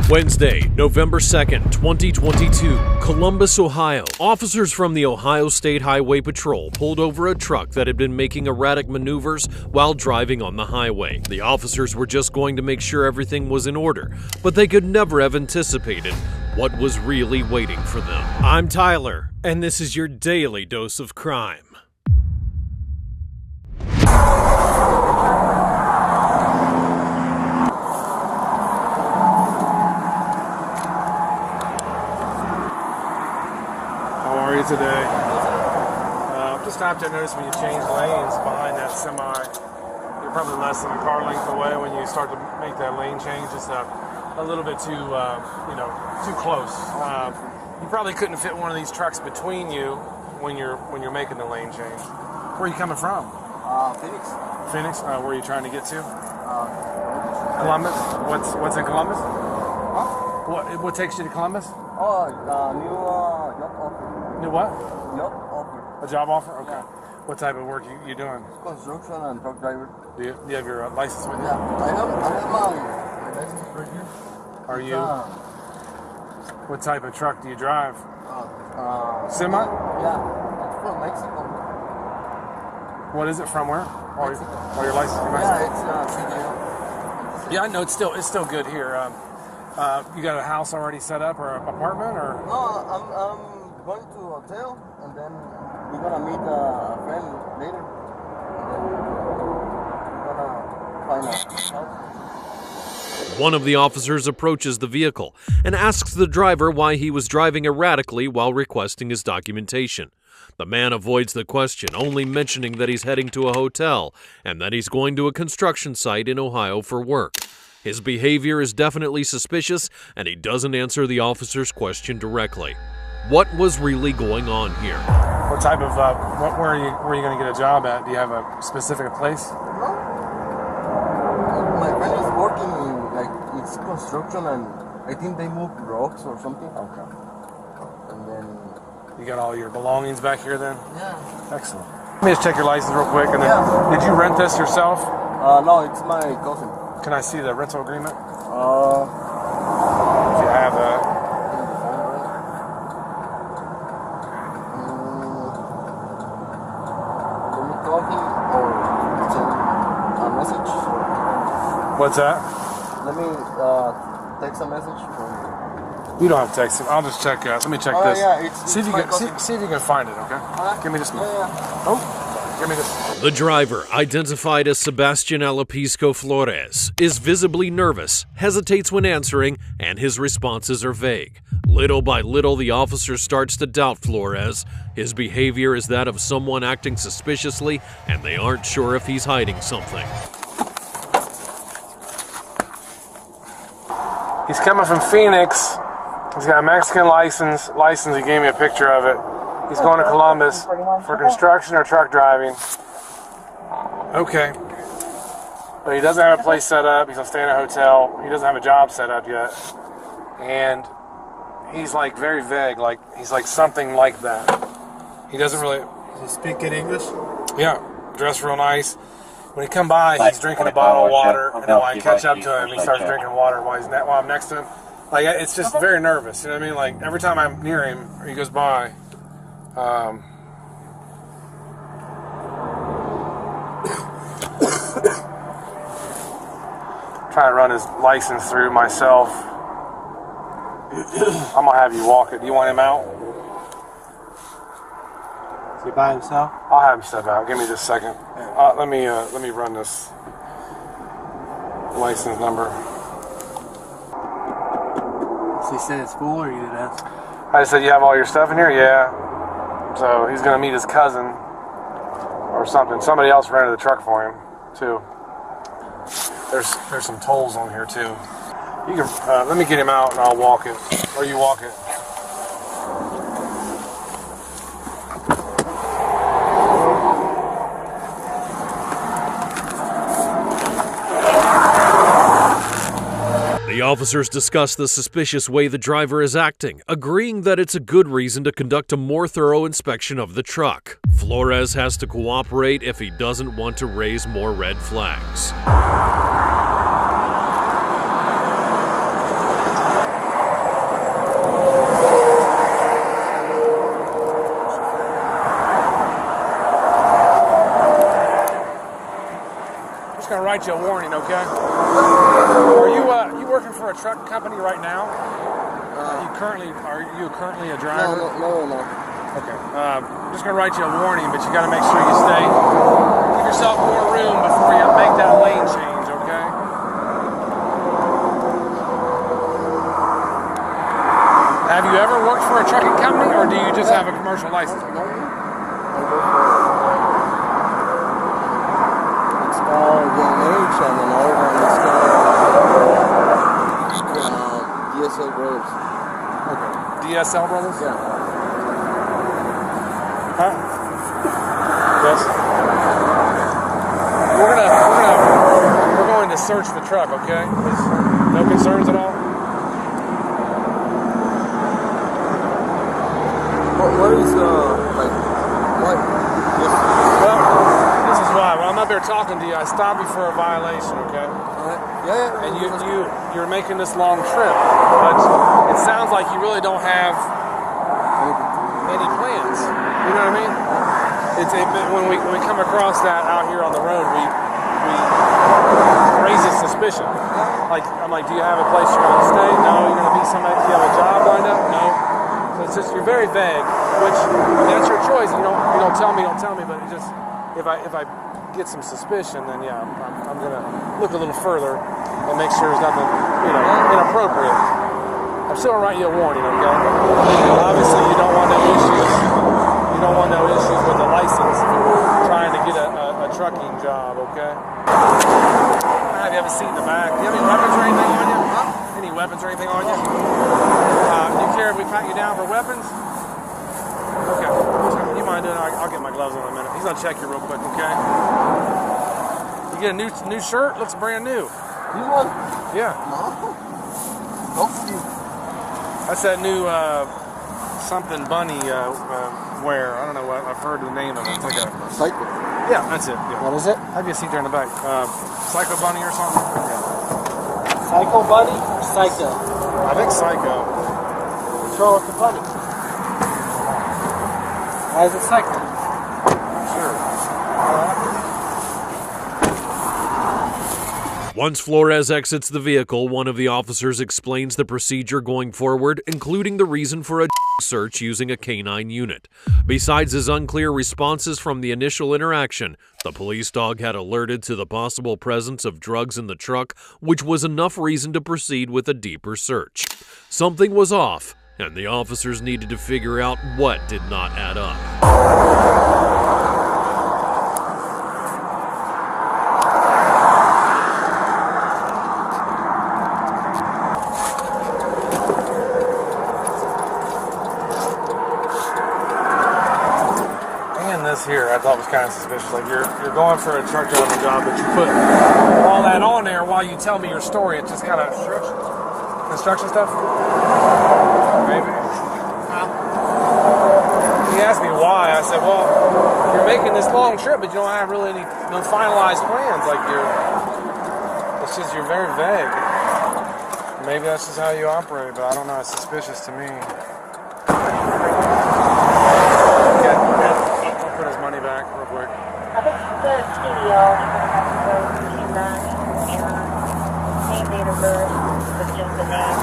Wednesday, November 2nd, 2022, Columbus, Ohio. Officers from the Ohio State Highway Patrol pulled over a truck that had been making erratic maneuvers while driving on the highway. The officers were just going to make sure everything was in order, but they could never have anticipated what was really waiting for them. I'm Tyler, and this is your daily dose of crime. Today. Just stopped there, noticed when you change lanes behind that semi, you're probably less than a car length away when you start to make that lane change. Just a little bit too, too close. You probably couldn't fit one of these trucks between you when you're making the lane change. Where are you coming from? Phoenix. Phoenix. Where are you trying to get to? Columbus. What's in Columbus? Huh? What takes you to Columbus? New job offer. New what? Job offer. A job offer? Okay. Yeah. What type of work you doing? Construction and truck driver. Do you have your license with you? Yeah, I have my license right here. Are you? What type of truck do you drive? Semi? Yeah, it's from Mexico. What is it from where? Mexico. Your license from Mexico? Yeah, it's Yeah, I know it's still good here. You got a house already set up or an apartment or? No, I'm going to a hotel and then we're gonna meet a friend later. And then we're gonna find a house. One of the officers approaches the vehicle and asks the driver why he was driving erratically while requesting his documentation. The man avoids the question, only mentioning that he's heading to a hotel and that he's going to a construction site in Ohio for work. His behavior is definitely suspicious, and he doesn't answer the officer's question directly. What was really going on here? What type of where are you going to get a job at? Do you have a specific place? No. My friend is working in it's construction and I think they moved rocks or something. Okay. And then You got all your belongings back here then? yeah. Excellent. Let me just check your license real quick. And then, Yeah. Did you rent this yourself? No, it's my cousin. Can I see the rental agreement? In If you have that. the phone, right? Let me call him or send a message. What's that? Let me text a message from. You don't have to text it. I'll just check. Let me check this. Yeah, it's see if you my can cousin. see if you can find it. Okay. Give me this one. Yeah. Oh, give me this. The driver, identified as Sebastian Alapisco Flores, is visibly nervous, hesitates when answering, and his responses are vague. Little by little, the officer starts to doubt Flores. His behavior is that of someone acting suspiciously, and they aren't sure if he's hiding something. He's coming from Phoenix. He's got a Mexican license. He gave me a picture of it. He's going to Columbus for construction or truck driving. Okay. But he doesn't have a place set up. He's going to stay in a hotel. He doesn't have a job set up yet. And he's like very vague. Like he's like something like that. He doesn't really... Does he speak in English? Yeah. Dressed real nice. When he come by, he's drinking a bottle of water. And then when I catch up to him, he starts drinking water while I'm next to him. Like, it's just very nervous. You know what I mean? Like, every time I'm near him or he goes by, try to run his license through myself. I'm gonna have you walk it. Do you want him out? Is he by himself? I'll have him step out. Give me just a second. Let me run this license number. Does he say it's full or you didn't ask? I just said, you have all your stuff in here? Yeah. So he's gonna meet his cousin or something. Somebody else rented the truck for him too. There's some tolls on here too. You can let me get him out and I'll walk it, or you walk it. The officers discuss the suspicious way the driver is acting, agreeing that it's a good reason to conduct a more thorough inspection of the truck. Flores has to cooperate if he doesn't want to raise more red flags. write you a warning, okay? Are you working for a truck company right now? Are you currently a driver? No. Okay. I'm just gonna write you a warning, but you got to make sure you stay. Give yourself more room before you make that lane change, okay? Have you ever worked for a trucking company, or do you just have a commercial license? It's called DNH, and another one is called DSL Brothers. Okay. DSL Brothers? Yeah. Huh? Yes. We're going to search the truck, okay? No concerns at all? What is like what? Well, this is why. When I'm up there talking to you, I stop you for a violation, okay? Yeah. And you're making this long trip, but it sounds like you really don't have any plans. You know what I mean? When we come across that out here on the road, we raises suspicion. Like I'm like, do you have a place you're going to stay? No. You're going to be somebody? Do you have a job lined up? No. So it's just you're very vague, which that's your choice. You don't tell me, but it just if I get some suspicion, then yeah, I'm going to look a little further and make sure there's nothing inappropriate. I'm still going to write you a warning, okay? Obviously, you don't want no issues. You don't want no issues with the license trying to get a trucking job, okay? Have you have a seat in the back? Do you have any weapons or anything on you? Huh? Any weapons or anything on you? Do you care if we pat you down for weapons? Okay. You mind doing it? I'll get my gloves on in a minute. He's gonna check you real quick, okay? You get a new shirt? Looks brand new. You want? Yeah. Hopefully. That's that new something bunny wear. I don't know what I've heard the name of it. It's like a Psycho. yeah, that's it. Yeah. What is it? Have you a seat there in the back? Psycho bunny or something? Psycho Bunny or Psycho? I think Psycho. What's wrong with the bunny? Why is it Psycho? Once Flores exits the vehicle, one of the officers explains the procedure going forward, including the reason for a search using a canine unit. Besides his unclear responses from the initial interaction, the police dog had alerted to the possible presence of drugs in the truck, which was enough reason to proceed with a deeper search. Something was off, and the officers needed to figure out what did not add up. Here, I thought was kind of suspicious. Like you're going for a truck driving job, but you put all that on there while you tell me your story. It's just kind of construction stuff. Maybe. He asked me why. I said, "Well, you're making this long trip, but you don't have really no finalized plans. Like it's just you're very vague. Maybe that's just how you operate, but I don't know. It's suspicious to me." Back real quick. I think the studio, you're going to have to go to that and name, date of birth, with just the name,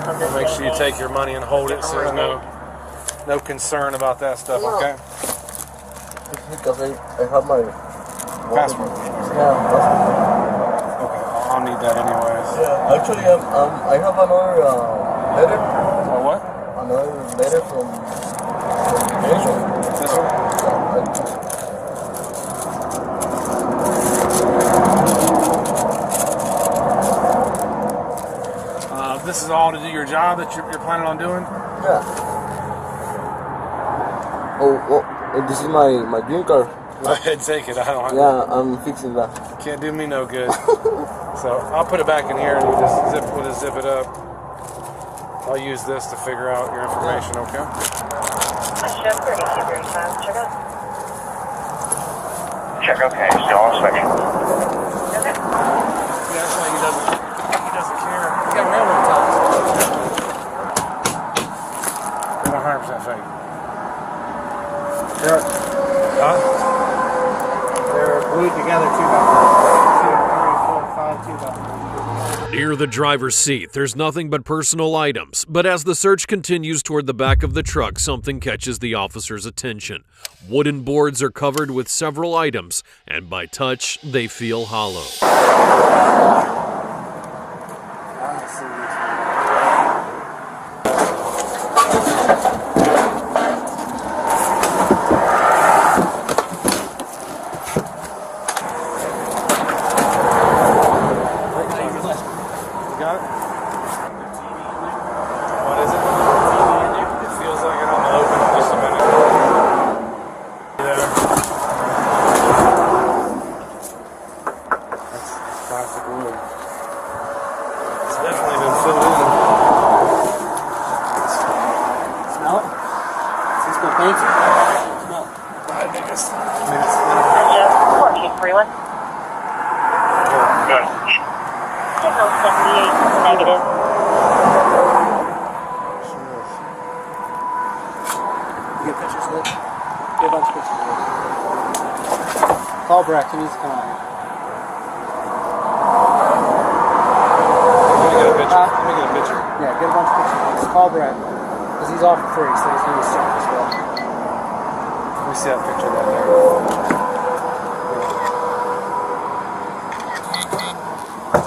of this Make sure you take your money and hold it so there's no concern about that stuff, okay? Because I have my passport. Yeah, passport. Okay, I'll need that anyways. Yeah, actually, I have another letter. Oh, what? Another letter from immigration. This one? This is all to do your job that you're planning on doing? Yeah. Oh, this is my green card. Go ahead, take it. I don't have Yeah, I'm fixing that. Can't do me no good. So I'll put it back in here and you just zip it up. I'll use this to figure out your information, okay? Check okay, still on inspection. Yeah, that's why he doesn't care. He got railroad ties. They're 100% fake. They're Glued together, 2 by 4, 2, 3, 4, 5, 2 by 4. Near the driver's seat, there's nothing but personal items, but as the search continues toward the back of the truck, something catches the officer's attention. Wooden boards are covered with several items, and by touch, they feel hollow. Signal 78 negative. You get pictures of it? Get a bunch of pictures of it. Call Breck, he needs to come out here. Let me get a picture. Let me get a picture. Yeah, get a bunch of pictures of it. Call Breck, because he's off for 3, so he's going to start as well. Let me see that picture right there.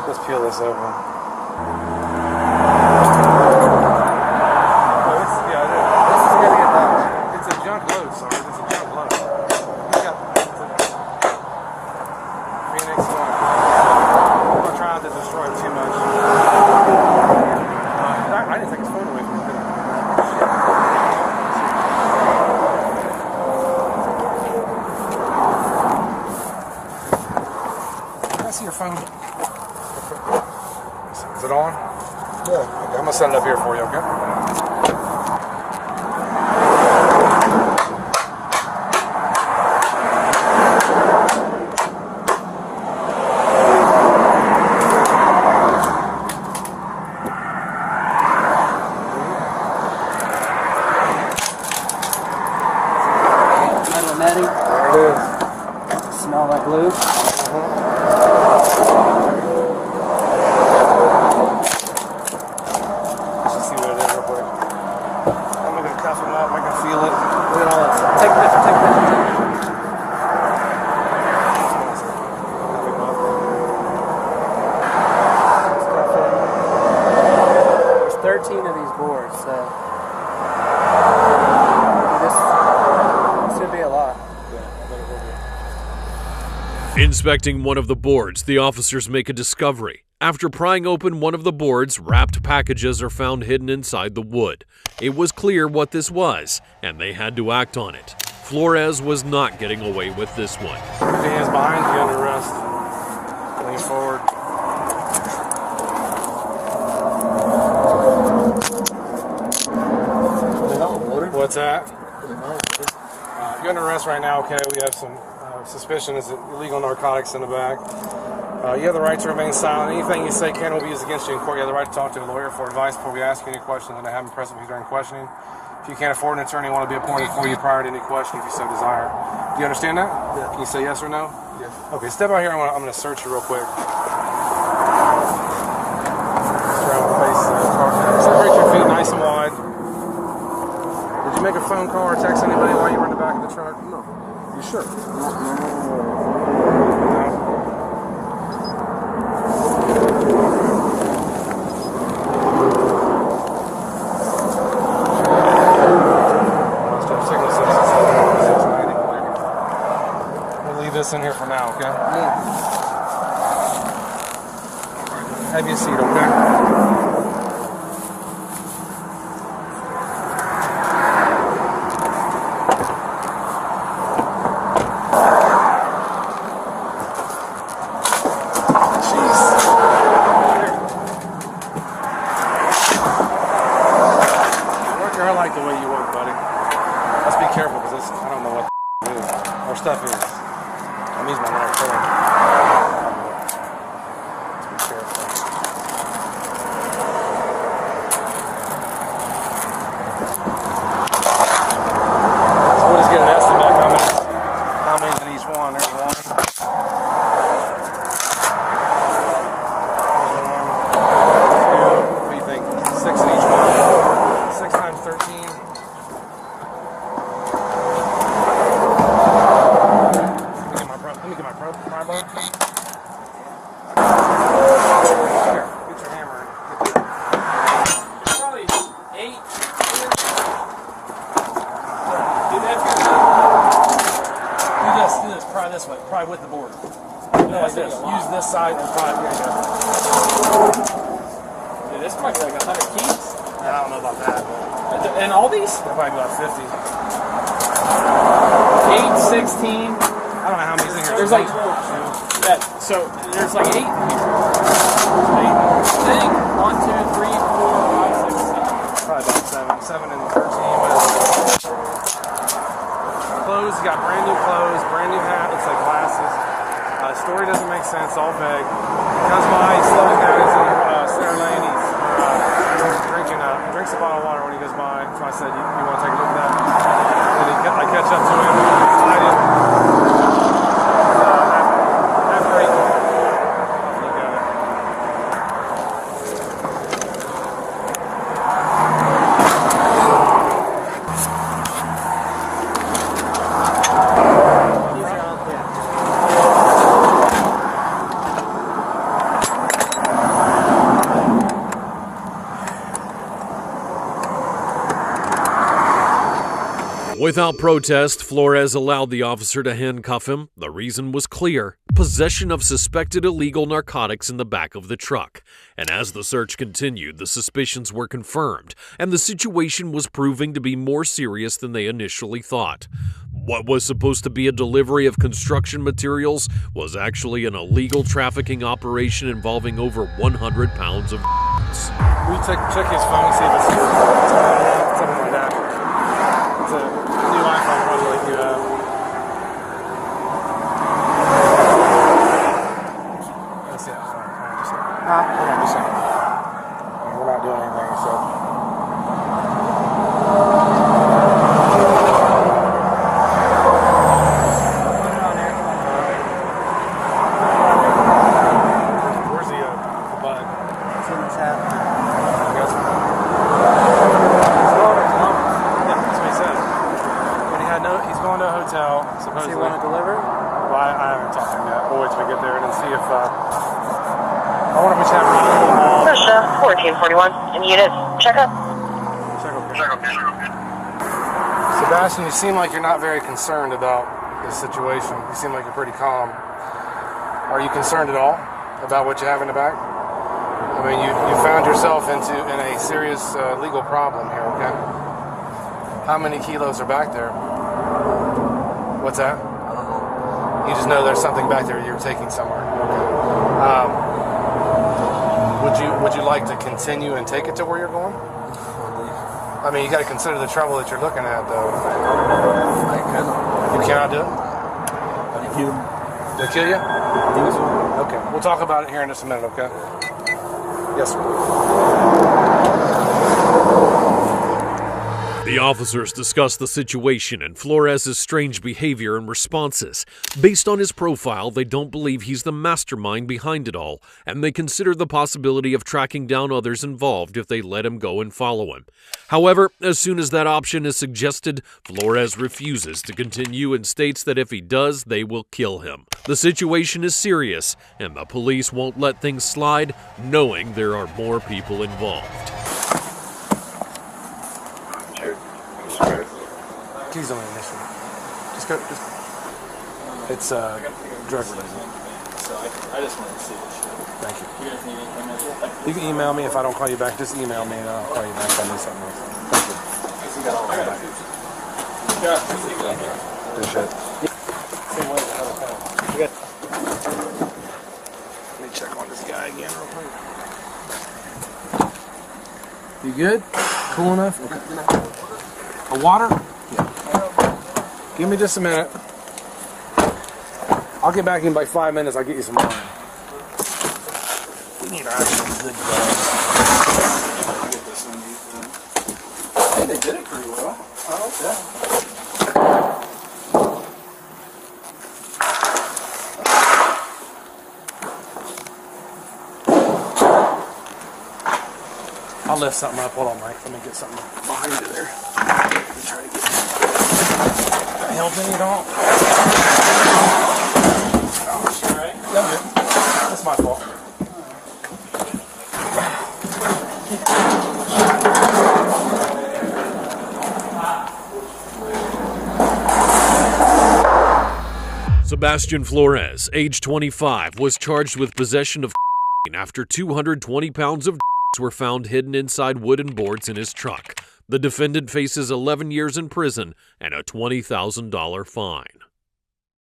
Let's peel this over. Oh, this is gonna get done. It's a junk load, sorry. It's a junk load. Phoenix 1. I'm not trying to destroy it too much. I didn't take his phone away from him, did I? Can I see your phone? Is it on? Yeah. Okay, I'm gonna set it up here for you, okay? Metal netting. There it is. Smell like glue. There's 13 of these boards, so this should be a lot. Inspecting one of the boards, the officers make a discovery. After prying open one of the boards, wrapped packages are found hidden inside the wood. It was clear what this was, and they had to act on it. Flores was not getting away with this one. Hands behind you under arrest. Lean forward. What's that? You're under arrest right now, okay? We have some suspicion is illegal narcotics in the back. You have the right to remain silent. Anything you say can will be used against you in court. You have the right to talk to a lawyer for advice before we ask you any questions and to have him present with you during questioning. If you can't afford an attorney, want to be appointed for you prior to any question if you so desire. Do you understand that? Yeah. Can you say yes or no? Yes. Okay, step out here. I'm going to search you real quick. Around the face. Separate your feet nice and wide. Did you make a phone call or text anybody while you were in the back of the truck? No. You sure? No. This in here for now, okay? Yeah. Have your seat, okay? Jeez. I like the way you work, buddy. Let's be careful because I don't know what it is. Our stuff is. I'm using my knife for him. Let's be careful. So we'll just get an estimate how many in each one. There's one. try this way, probably with the board. Like this. Use this side and probably, here you go. Dude, this might be like 100 keys. I don't know about that. And all these? That might be about 50. 8, 16. I don't know how many's in here. There's like, yeah, so there's like 8 here. 8. I think 1, 2, 3, 4, 5, 6, 7. Probably about 7 and 13. Clothes, you got brand new clothes, brand new hat, looks like glasses. Story doesn't make sense, all vague. Comes by, he's slowing down, he's in center lane, he's drinks a bottle of water when he goes by. So I said, you want to take a look at that? And I catch up to him, I did. After 8, look at it. Without protest, Flores allowed the officer to handcuff him. The reason was clear: possession of suspected illegal narcotics in the back of the truck. And as the search continued, the suspicions were confirmed, and the situation was proving to be more serious than they initially thought. What was supposed to be a delivery of construction materials was actually an illegal trafficking operation involving over 100 pounds of We check his phone, see if it's something like that. It's a new iPhone, probably like you have. Let's see how far. Hold on just a second. We're not doing anything, so. Where's the bud? It's in his hat. He's going to a hotel, supposedly. Does he want to deliver? Well, I haven't talked to him yet. We'll wait till we get there and then see if, I wonder if we should have a little Russia, 1441. In unit, check up. check okay. Sebastian, you seem like you're not very concerned about this situation. You seem like you're pretty calm. Are you concerned at all about what you have in the back? I mean, you found yourself in a serious legal problem here, okay? How many kilos are back there? What's that? I don't know. You just know there's something back there you're taking somewhere. Would you like to continue and take it to where you're going? I mean, you got to consider the trouble that you're looking at, though. I cannot. You cannot do it? Thank you. They'll kill you? Okay. We'll talk about it here in just a minute, okay? Yes, sir. The officers discussed the situation and Flores' strange behavior and responses. Based on his profile, they don't believe he's the mastermind behind it all, and they consider the possibility of tracking down others involved if they let him go and follow him. However, as soon as that option is suggested, Flores refuses to continue and states that if he does, they will kill him. The situation is serious, and the police won't let things slide, knowing there are more people involved. Keys on the initial. Just go. It's drug related. So I just wanted to see this shit. Thank you. You guys need anything else? You can email me if I don't call you back. Just email me and I'll call you back if I need something else. Thank you. Appreciate it. Let me check on this guy again real quick. You good? Cool enough? Okay. A water? Yeah. Give me just a minute. I'll get back in by 5 minutes. I'll get you some water. We need actually good drugs. Hey, they did it pretty well. I like that. I'll lift something up. Hold on, Mike. Let me get something behind you there. Let me try to get help any at all. Oh, sure, right? No, good. That's my fault. Sebastian Flores, age 25, was charged with possession of after 220 pounds of were found hidden inside wooden boards in his truck. The defendant faces 11 years in prison and a $20,000 fine.